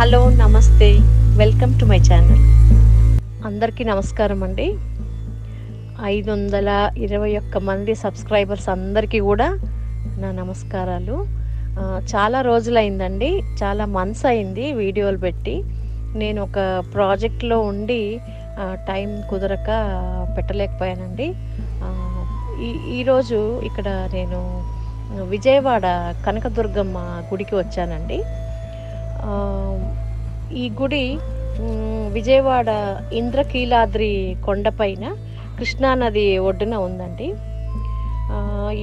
Hello నమస్తే, welcome to my channel. అందరికీ నమస్కారం అండి. 521 మంది సబ్స్క్రైబర్స్ అందరికీ కూడా నా నమస్కారాలు. చాలా రోజులైందండి, చాలా మంత్స్ అయింది వీడియోలు పెట్టి. నేను ఒక ప్రాజెక్ట్లో ఉండి టైం కుదరక పెట్టలేకపోయానండి. ఈరోజు ఇక్కడ నేను విజయవాడ కనకదుర్గమ్మ గుడికి వచ్చానండి. ఈ గుడి విజయవాడ ఇంద్రకీలాద్రి కొండపైన కృష్ణానది ఒడ్డున ఉందండి.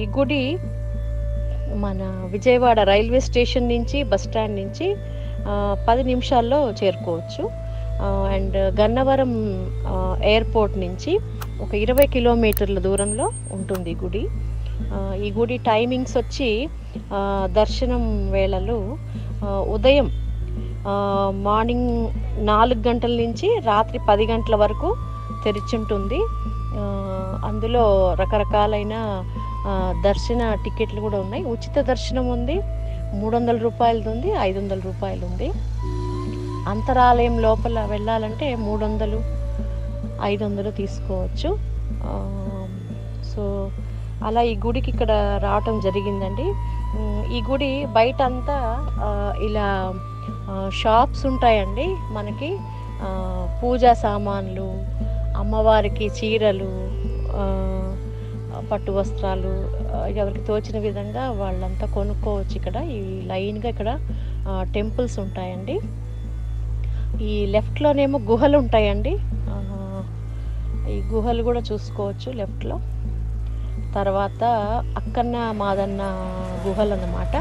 ఈ గుడి మన విజయవాడ రైల్వే స్టేషన్ నుంచి, బస్ స్టాండ్ నుంచి 10 నిమిషాల్లో చేరుకోవచ్చు. అండ్ గన్నవరం ఎయిర్పోర్ట్ నుంచి ఒక 20 కిలోమీటర్ల దూరంలో ఉంటుంది ఈ గుడి. ఈ గుడి టైమింగ్స్ వచ్చి దర్శనం వేళలు ఉదయం మార్నింగ్ 4 గంటల నుంచి రాత్రి 10 గంటల వరకు తెరిచుంటుంది. అందులో రకరకాలైన దర్శన టికెట్లు కూడా ఉన్నాయి. ఉచిత దర్శనం ఉంది, 300 రూపాయలది ఉంది, 500 రూపాయలు ఉంది. అంతరాలయం లోపల వెళ్ళాలంటే 300, 500 తీసుకోవచ్చు. సో అలా ఈ గుడికి ఇక్కడ రావటం జరిగిందండి. ఈ గుడి బయట అంతా ఇలా షాప్స్ ఉంటాయండి. మనకి పూజా సామాన్లు, అమ్మవారికి చీరలు, పట్టు వస్త్రాలు ఎవరికి తోచిన విధంగా వాళ్ళంతా కొనుక్కోవచ్చు. ఇక్కడ ఈ లైన్గా ఇక్కడ టెంపుల్స్ ఉంటాయండి. ఈ లెఫ్ట్లోనేమో గుహలు ఉంటాయండి. ఈ గుహలు కూడా చూసుకోవచ్చు లెఫ్ట్లో. తర్వాత అక్కన్న మాదన్న గుహలు అన్నమాట.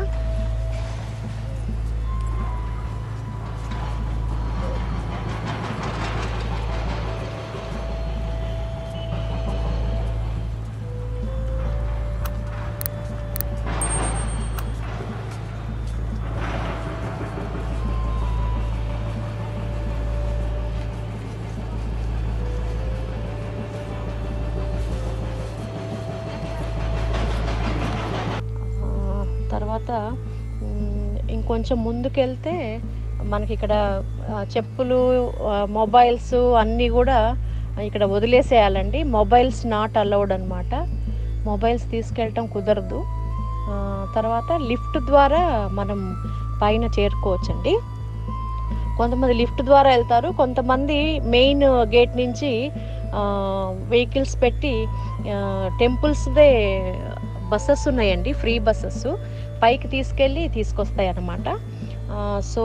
తర్వాత ఇంకొంచెం ముందుకెళ్తే మనకి ఇక్కడ చెప్పులు, మొబైల్స్ అన్నీ కూడా ఇక్కడ వదిలేసేయాలండి. మొబైల్స్ నాట్ అలౌడ్ అనమాట. మొబైల్స్ తీసుకెళ్ళటం కుదరదు. తర్వాత లిఫ్ట్ ద్వారా మనం పైన చేరుకోవచ్చండి. కొంతమంది లిఫ్ట్ ద్వారా వెళ్తారు, కొంతమంది మెయిన్ గేట్ నుంచి వెహికల్స్ పెట్టి టెంపుల్స్దే బస్సెస్ ఉన్నాయండి, ఫ్రీ బస్సెస్ పైకి తీసుకొస్తాయి అన్నమాట. సో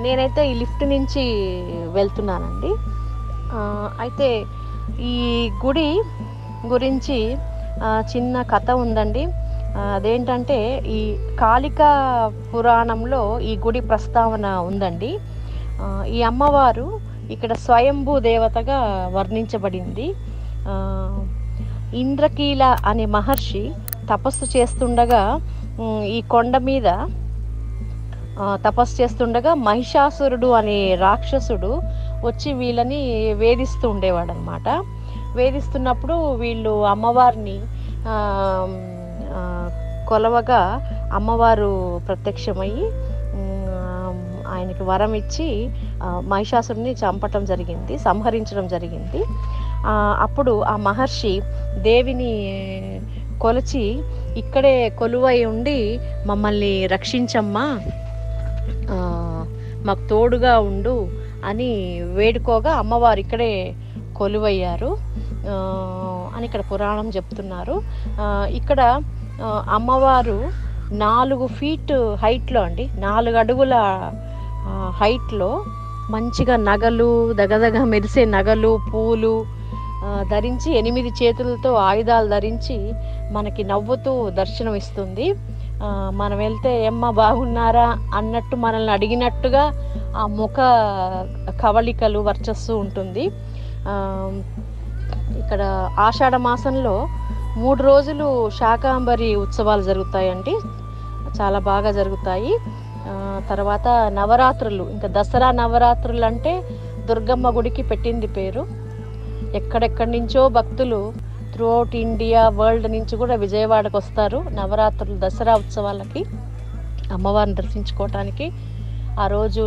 నేనైతే ఈ లిఫ్ట్ నుంచి వెళ్తున్నానండి. అయితే ఈ గుడి గురించి చిన్న కథ ఉందండి. అదేంటంటే ఈ కాళికా పురాణంలో ఈ గుడి ప్రస్తావన ఉందండి. ఈ అమ్మవారు ఇక్కడ స్వయంభూ దేవతగా వర్ణించబడింది. ఇంద్రకీల అనే మహర్షి తపస్సు చేస్తుండగా ఈ కొండ మీద తపస్సు చేస్తుండగా మహిషాసురుడు అనే రాక్షసుడు వచ్చి వీళ్ళని వేధిస్తూ ఉండేవాడు అనమాట. వేధిస్తున్నప్పుడు వీళ్ళు అమ్మవారిని కొలవగా అమ్మవారు ప్రత్యక్షమయ్యి ఆయనకి వరం ఇచ్చి మహిషాసురుడిని సంహరించడం జరిగింది. అప్పుడు ఆ మహర్షి దేవిని కొలిచి ఇక్కడే కొలువై ఉండి మమ్మల్ని రక్షించమ్మా, మాకు తోడుగా ఉండు అని వేడుకోగా అమ్మవారు ఇక్కడే కొలువయ్యారు అని ఇక్కడ పురాణం చెప్తున్నారు. ఇక్కడ అమ్మవారు 4 ఫీట్ హైట్లో అండి, 4 అడుగుల హైట్లో మంచిగా నగలు, దగదగ మెరిసే నగలు, పూలు ధరించి 8 చేతులతో ఆయుధాలు ధరించి మనకి నవ్వుతూ దర్శనం ఇస్తుంది. మనం వెళ్తే ఏమ్మా బాగున్నారా అన్నట్టు మనల్ని అడిగినట్టుగా ఆ ముఖ కవళికలు, వర్చస్సు ఉంటుంది. ఇక్కడ ఆషాఢ మాసంలో 3 రోజులు శాకాంబరి ఉత్సవాలు జరుగుతాయండి, చాలా బాగా జరుగుతాయి. తర్వాత నవరాత్రులు, ఇంకా దసరా నవరాత్రులు అంటే దుర్గమ్మ గుడికి పెట్టింది పేరు. ఎక్కడెక్కడి నుంచో భక్తులు త్రూఅవుట్ ఇండియా, వరల్డ్ నుంచి కూడా విజయవాడకు వస్తారు నవరాత్రులు, దసరా ఉత్సవాలకి. అమ్మవారిని దర్శించుకోవటానికి. ఆ రోజు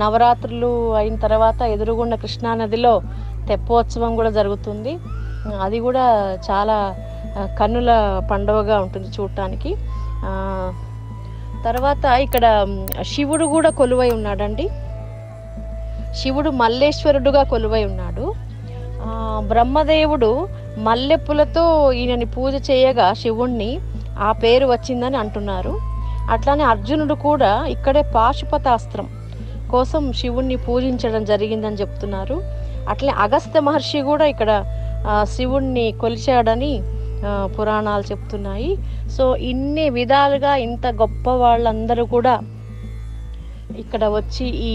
నవరాత్రులు అయిన తర్వాత ఎదురుగుండా కృష్ణానదిలో తెప్పోత్సవం కూడా జరుగుతుంది. అది కూడా చాలా కన్నుల పండుగగా ఉంటుంది చూడటానికి. తర్వాత ఇక్కడ శివుడు కూడా కొలువై ఉన్నాడండి. శివుడు మల్లేశ్వరుడుగా కొలువై ఉన్నాడు. బ్రహ్మదేవుడు మల్లెపూలతో ఈయనని పూజ చేయగా శివుణ్ణి ఆ పేరు వచ్చిందని అంటున్నారు. అట్లానే అర్జునుడు కూడా ఇక్కడే పాశుపతాస్త్రం కోసం శివుణ్ణి పూజించడం జరిగిందని చెప్తున్నారు. అట్లే అగస్త్య మహర్షి కూడా ఇక్కడ శివుణ్ణి కొలిచాడని పురాణాలు చెప్తున్నాయి. సో ఇన్ని విధాలుగా ఇంత గొప్ప వాళ్ళందరూ కూడా ఇక్కడ వచ్చి ఈ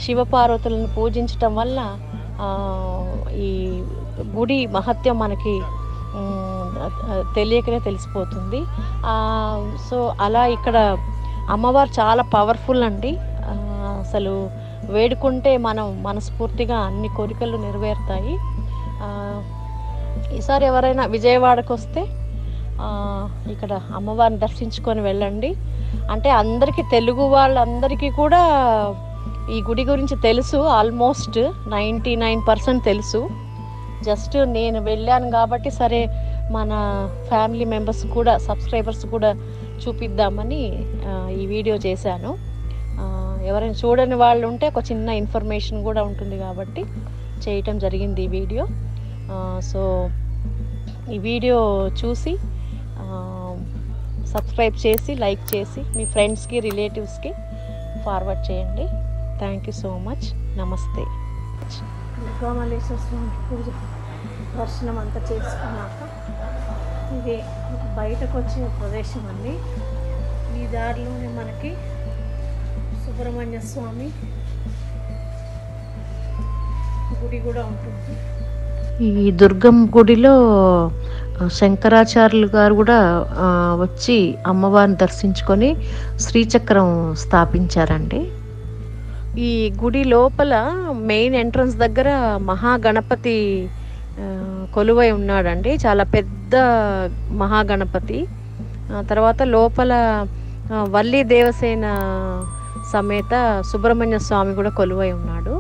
శివపార్వతులను పూజించటం వల్ల ఈ గుడి మహత్యం మనకి తెలియకనే తెలిసిపోతుంది. సో అలా ఇక్కడ అమ్మవారు చాలా పవర్ఫుల్ అండి. అసలు వేడుకుంటే మనం మనస్ఫూర్తిగా అన్ని కోరికలు నెరవేరుతాయి. ఈసారి ఎవరైనా విజయవాడకు వస్తే ఇక్కడ అమ్మవారిని దర్శించుకొని వెళ్ళండి. అంటే అందరికీ, తెలుగు వాళ్ళందరికీ కూడా ఈ గుడి గురించి తెలుసు. ఆల్మోస్ట్ 99% తెలుసు. జస్ట్ నేను వెళ్ళాను కాబట్టి సరే మన ఫ్యామిలీ మెంబర్స్ కూడా, సబ్స్క్రైబర్స్ కూడా చూపిద్దామని ఈ వీడియో చేశాను. ఎవరైనా చూడని వాళ్ళు ఉంటే ఒక చిన్న ఇన్ఫర్మేషన్ కూడా ఉంటుంది కాబట్టి చేయటం జరిగింది ఈ వీడియో. సో ఈ వీడియో చూసి సబ్స్క్రైబ్ చేసి, లైక్ చేసి మీ ఫ్రెండ్స్కి, రిలేటివ్స్కి ఫార్వర్డ్ చేయండి. Thank you so much. నమస్తే. దుర్గామల్లేశ్వర స్వామి పూజ దర్శనం అంతా చేసుకున్నాక ఇది బయటకు వచ్చే ప్రదేశం అండి. ఈ దారిలోనే మనకి సుబ్రహ్మణ్య స్వామి గుడి కూడా ఉంటుంది. ఈ దుర్గం గుడిలో శంకరాచార్యులు గారు కూడా వచ్చి అమ్మవారిని దర్శించుకొని శ్రీచక్రం స్థాపించారండి. ఈ గుడి లోపల మెయిన్ ఎంట్రన్స్ దగ్గర మహాగణపతి కొలువై ఉన్నాడండి. చాలా పెద్ద మహాగణపతి. తర్వాత లోపల వల్లి దేవసేన సమేత సుబ్రహ్మణ్య స్వామి కూడా కొలువై ఉన్నాడు.